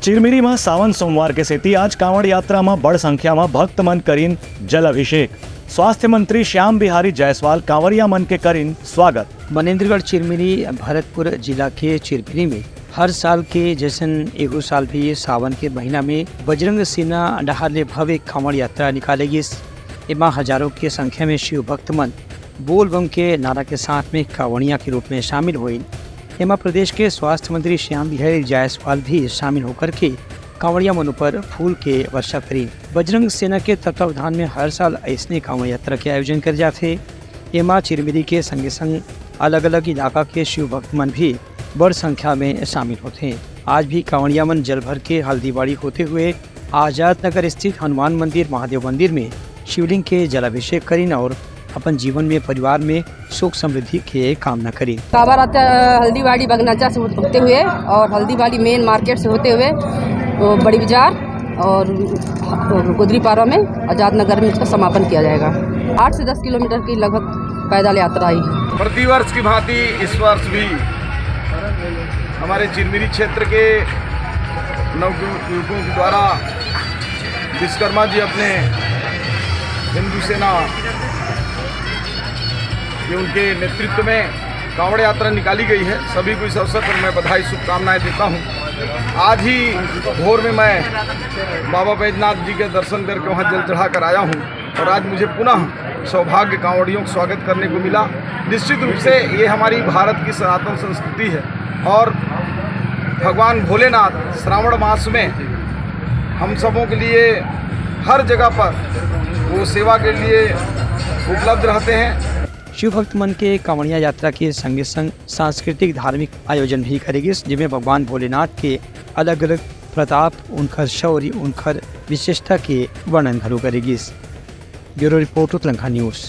ચીરમીરીમાં સાવન સોમવાર કે સેતી આજ કાંવડ યાત્રામાં બળ સંખ્યામાં ભક્ત મન કરીન જલ અભિષેક। स्वास्थ्य मंत्री श्याम बिहारी जायसवाल कांवरिया मन के करीन स्वागत। मनेन्द्रगढ़ चिरमिरी भरतपुर जिला के चिरमिरी में हर साल के जैसन एगो साल भी सावन के महीना में बजरंग सेना डहार भव्य कांवड़ यात्रा निकालेगी। एमा हजारों की संख्या में शिव भक्त मन बोल बम के नारा के साथ में कांवड़िया के रूप में शामिल हुए। एमा प्रदेश के स्वास्थ्य मंत्री श्याम बिहारी जायसवाल भी शामिल होकर के कांवड़िया मनों पर फूल के वर्षा करी। बजरंग सेना के तत्वावधान में हर साल ऐसने कांवड़ यात्रा के आयोजन कर जाते। एमा चिरमिरी के संगे संग अलग अलग इलाका के शिव भक्त मन भी बड़ संख्या में शामिल होते हैं। आज भी कांवड़िया मन जल भर के हल्दीबाड़ी होते हुए आजाद नगर स्थित हनुमान मंदिर महादेव मंदिर में शिवलिंग के जलाभिषेक करीन और अपन जीवन में परिवार में सुख समृद्धि के कामना करी। कांवड़ यात्रा हल्दीबाड़ी बगनाचा से होते हुए और हल्दीबाड़ी मेन मार्केट से होते हुए बड़ी बाजार और गुदरी पारा में आजाद नगर में इसका समापन किया जाएगा। 8 से 10 किलोमीटर की लगभग पैदल यात्रा आई है। प्रतिवर्ष की भांति इस वर्ष भी हमारे चिरमिरी क्षेत्र के नवयुवकों के द्वारा विश्वकर्मा जी अपने हिंदू सेना के उनके नेतृत्व में कांवड़ यात्रा निकाली गई है। सभी को इस अवसर पर मैं बधाई शुभकामनाएं देता हूं। आज ही भोर में मैं बाबा बैजनाथ जी के दर्शन करके वहां जल चढ़ा कर आया हूं और आज मुझे पुनः सौभाग्य कांवड़ियों का स्वागत करने को मिला। निश्चित रूप से ये हमारी भारत की सनातन संस्कृति है और भगवान भोलेनाथ श्रावण मास में हम सबों के लिए हर जगह पर वो सेवा के लिए उपलब्ध रहते हैं। शिव भक्त मन के कांवड़िया यात्रा के संगे संग सांस्कृतिक धार्मिक आयोजन भी करेगी, जिसमें भगवान भोलेनाथ के अलग अलग प्रताप, उनकर शौर्य, उनकर विशेषता के वर्णन करेगी। Bureau report Uttarakhand news.